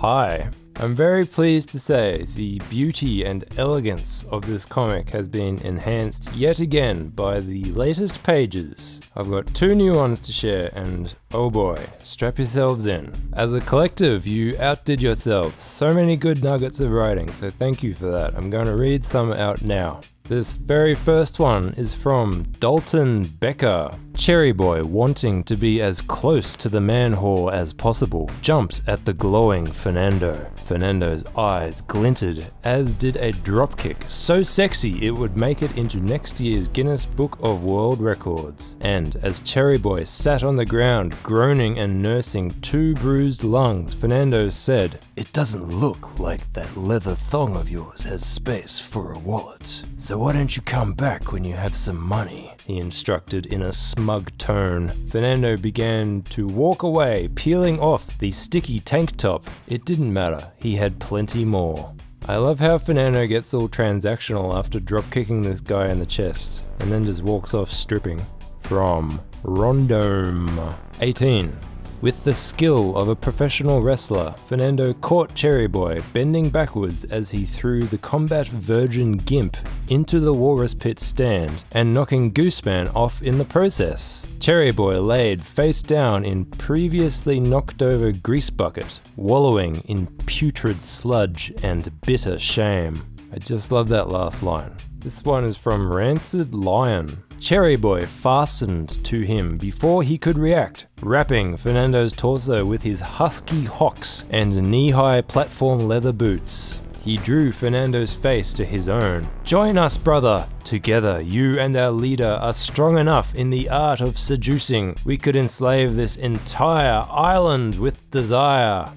Hi. I'm very pleased to say the beauty and elegance of this comic has been enhanced yet again by the latest pages. I've got 2 new ones to share and oh boy, strap yourselves in. As a collective, you outdid yourselves. So many good nuggets of writing, so thank you for that. I'm going to read some out now. This very first one is from Dalton Becker. Cherry Boy, wanting to be as close to the man whore as possible, jumped at the glowing Fernando. Fernando's eyes glinted, as did a dropkick so sexy it would make it into next year's Guinness Book of World Records. And as Cherry Boy sat on the ground, groaning and nursing 2 bruised lungs, Fernando said, "It doesn't look like that leather thong of yours has space for a wallet. So why don't you come back when you have some money?" he instructed in a smug tone. Fernando began to walk away, peeling off the sticky tank top. It didn't matter, he had plenty more. I love how Fernando gets all transactional after dropkicking this guy in the chest, and then just walks off stripping. From Rondome 18. With the skill of a professional wrestler, Fernando caught Cherry Boy bending backwards as he threw the combat virgin gimp into the walrus pit stand and knocking Gooseman off in the process. Cherry Boy laid face down in previously knocked over grease bucket, wallowing in putrid sludge and bitter shame. I just love that last line. This one is from Rancid Lion. Cherry Boy fastened to him before he could react, wrapping Fernando's torso with his husky hocks and knee-high platform leather boots. He drew Fernando's face to his own. "Join us, brother! Together, you and our leader are strong enough in the art of seducing. We could enslave this entire island with desire."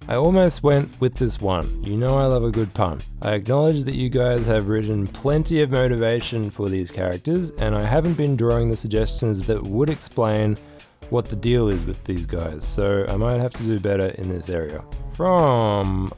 I almost went with this one. You know I love a good pun. I acknowledge that you guys have written plenty of motivation for these characters, and I haven't been drawing the suggestions that would explain what the deal is with these guys, so I might have to do better in this area. From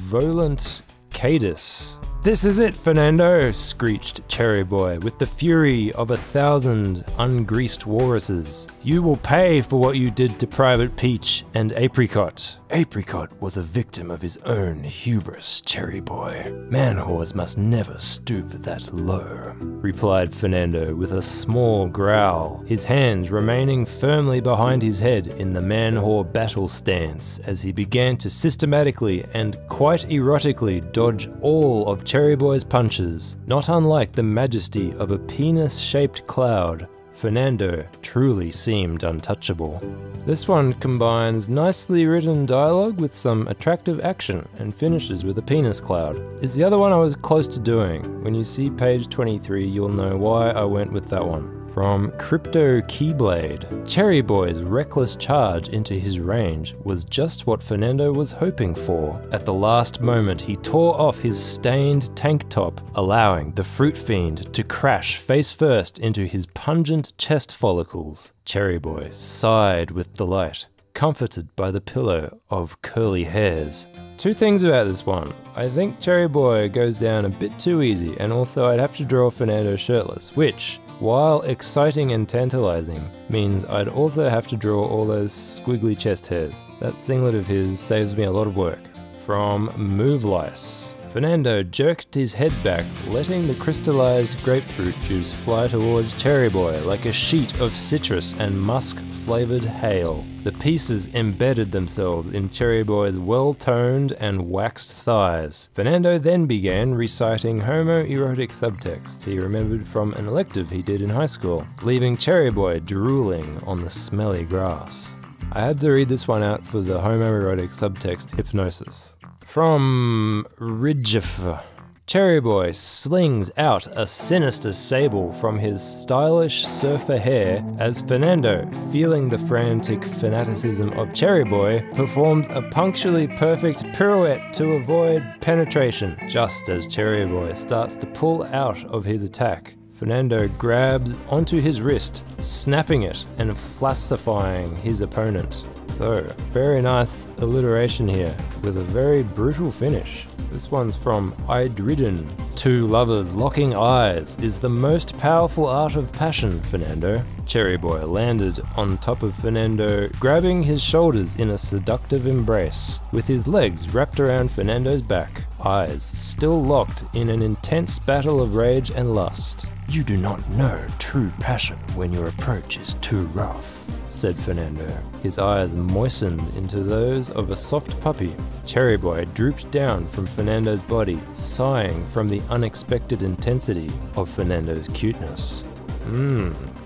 Volant Cadis. "This is it, Fernando!" screeched Cherry Boy with the fury of 1,000 ungreased walruses. "You will pay for what you did to Private Peach and Apricot." "Apricot was a victim of his own hubris, Cherry Boy. Man-whores must never stoop that low," replied Fernando with a small growl, his hands remaining firmly behind his head in the man-whore battle stance as he began to systematically and quite erotically dodge all of Cherry Boy's punches. Not unlike the majesty of a penis-shaped cloud, Fernando truly seemed untouchable. This one combines nicely written dialogue with some attractive action and finishes with a penis cloud. It's the other one I was close to doing. When you see page 23, you'll know why I went with that one. From Crypto Keyblade. Cherry Boy's reckless charge into his range was just what Fernando was hoping for. At the last moment, he tore off his stained tank top, allowing the fruit fiend to crash face first into his pungent chest follicles. Cherry Boy sighed with delight, comforted by the pillow of curly hairs. 2 things about this one. I think Cherry Boy goes down a bit too easy, and also I'd have to draw Fernando shirtless, which, while exciting and tantalizing, means I'd also have to draw all those squiggly chest hairs. That singlet of his saves me a lot of work. From Move Lice. Fernando jerked his head back, letting the crystallized grapefruit juice fly towards Cherry Boy like a sheet of citrus and musk-flavored hail. The pieces embedded themselves in Cherry Boy's well-toned and waxed thighs. Fernando then began reciting homoerotic subtext he remembered from an elective he did in high school, leaving Cherry Boy drooling on the smelly grass. I had to read this one out for the homoerotic subtext hypnosis. From Ridgef. Cherry Boy slings out a sinister sable from his stylish surfer hair as Fernando, feeling the frantic fanaticism of Cherry Boy, performs a punctually perfect pirouette to avoid penetration. Just as Cherry Boy starts to pull out of his attack, Fernando grabs onto his wrist, snapping it and flaccifying his opponent. So, very nice alliteration here, with a very brutal finish. This one's from Idridden. Two lovers locking eyes is the most powerful art of passion, Fernando. Cherry Boy landed on top of Fernando, grabbing his shoulders in a seductive embrace, with his legs wrapped around Fernando's back, eyes still locked in an intense battle of rage and lust. "You do not know true passion when your approach is too rough," said Fernando, his eyes moistened into those of a soft puppy. Cherry Boy drooped down from Fernando's body, sighing from the unexpected intensity of Fernando's cuteness.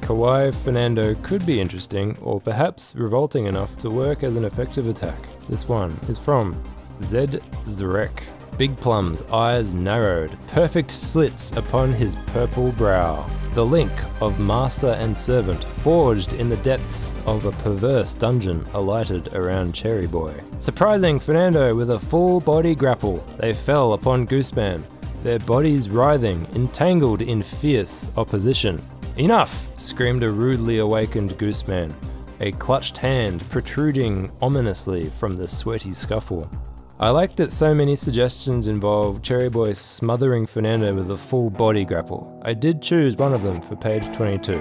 Kawaii Fernando could be interesting, or perhaps revolting enough to work as an effective attack. This one is from Zed Zurek. Big Plum's eyes narrowed, perfect slits upon his purple brow. The link of master and servant, forged in the depths of a perverse dungeon, alighted around Cherry Boy. Surprising Fernando with a full body grapple, they fell upon Gooseman, their bodies writhing, entangled in fierce opposition. "Enough!" screamed a rudely awakened Gooseman, a clutched hand protruding ominously from the sweaty scuffle. I like that so many suggestions involve Cherry Boy smothering Fernando with a full body grapple. I did choose one of them for page 22.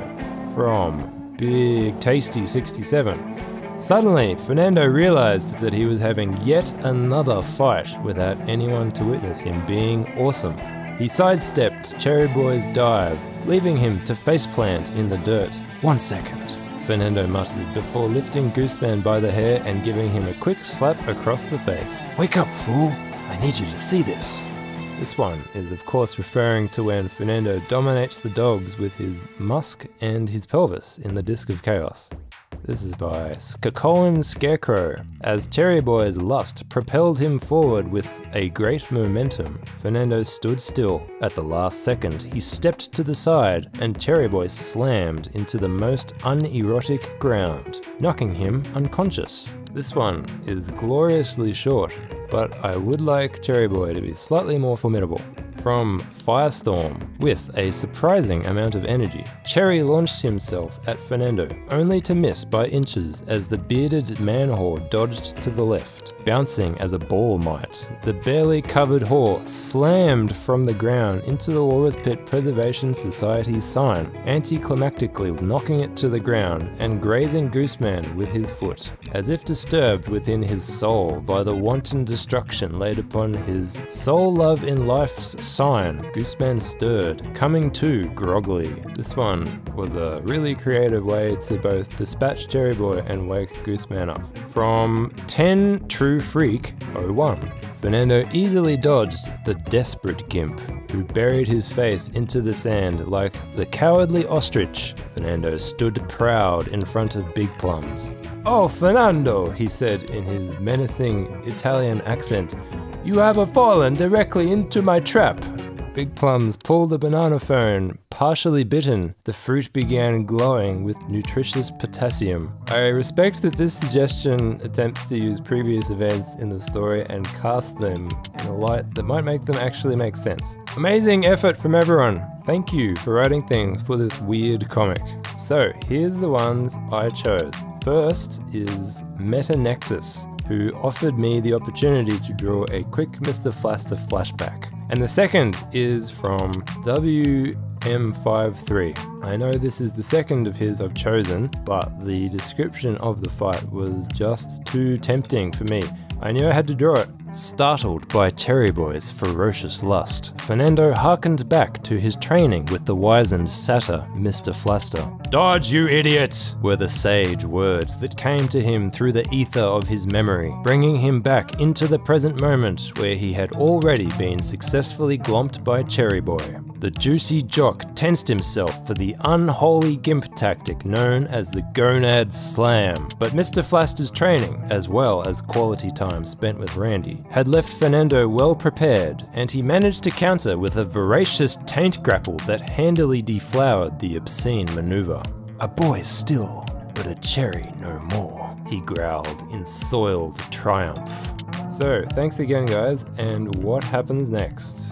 From Big Tasty 67. Suddenly, Fernando realized that he was having yet another fight without anyone to witness him being awesome. He sidestepped Cherry Boy's dive, leaving him to faceplant in the dirt. "1 second. Fernando muttered before lifting Gooseman by the hair and giving him a quick slap across the face. "Wake up, fool! I need you to see this." This one is of course referring to when Fernando dominates the dogs with his musk and his pelvis in the Disc of Chaos. This is by Skakoan Scarecrow. As Cherry Boy's lust propelled him forward with a great momentum, Fernando stood still. At the last second, he stepped to the side and Cherry Boy slammed into the most unerotic ground, knocking him unconscious. This one is gloriously short, but I would like Cherry Boy to be slightly more formidable. From Firestorm. With a surprising amount of energy, Cherry launched himself at Fernando, only to miss by inches as the bearded man-whore dodged to the left. Bouncing as a ball might, the barely covered whore slammed from the ground into the Walrus Pit Preservation Society's sign, anticlimactically knocking it to the ground and grazing Gooseman with his foot. As if disturbed within his soul by the wanton destruction laid upon his soul love in life's sign, Gooseman stirred, coming to groggily. This one was a really creative way to both dispatch Cherry Boy and wake Gooseman up. From 10 True Freak 01. Fernando easily dodged the desperate gimp, who buried his face into the sand like the cowardly ostrich. Fernando stood proud in front of Big Plums. "Oh, Fernando," he said in his menacing Italian accent, "you have fallen directly into my trap." Big Plums pulled the banana phone, partially bitten. The fruit began glowing with nutritious potassium. I respect that this suggestion attempts to use previous events in the story and cast them in a light that might make them actually make sense. Amazing effort from everyone. Thank you for writing things for this weird comic. So here's the ones I chose. First is Nexus, who offered me the opportunity to draw a quick Mr. Flaster flashback. And the second is from wmfivethree. I know this is the second of his I've chosen, but the description of the fight was just too tempting for me. I knew I had to draw it. Startled by Cherry Boy's ferocious lust, Fernando harkened back to his training with the wisened satyr, Mr. Flaster. "Dodge, you idiot!" were the sage words that came to him through the ether of his memory, bringing him back into the present moment where he had already been successfully glomped by Cherry Boy. The juicy jock tensed himself for the unholy gimp tactic known as the Gonad Slam, but Mr. Flaster's training, as well as quality time spent with Randy, had left Fernando well prepared, and he managed to counter with a voracious Taint Grapple that handily deflowered the obscene maneuver. "A boy still, but a cherry no more," he growled in soiled triumph. So, thanks again guys, and what happens next?